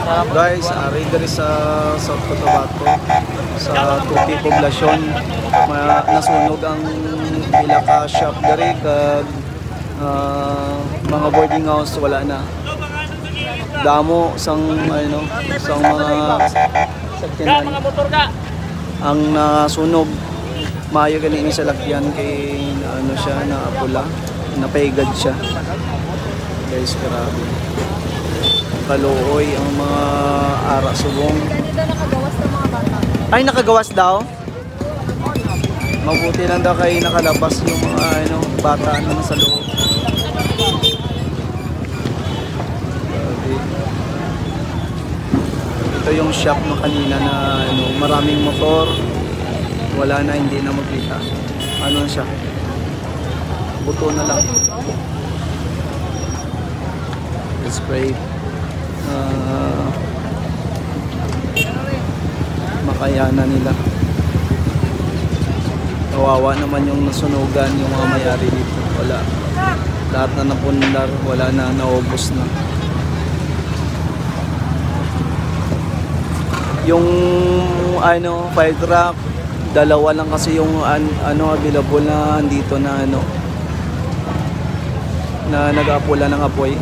Guys, ari diri sa South Cotabato sa Tupi Poblasyon nasunog ang pila ka shop diri kag mga boarding house wala na. Damo sang sang mga sakyanan ang nasunog. Maayo gani ni sa lakyan kay siya na pula, napaigad siya. Guys, grabe. Kaluoy ang mga ara subong. Nakagawas ng mga bata. Ay, nakagawas daw? Mabuti lang daw kay nakalabas yung mga bata na nasa loob. Ito yung shop na kanina na maraming motor. Wala na, hindi na makita. Ano siya? Buto na lang. Spray. Makayanan nila. Kawawa naman yung nasunugan yung mga may-ari dito. Wala. Lahat na napundar, wala na, naubos na. Yung fire truck, dalawa lang kasi yung available na dito na na nag-apula ng apoy.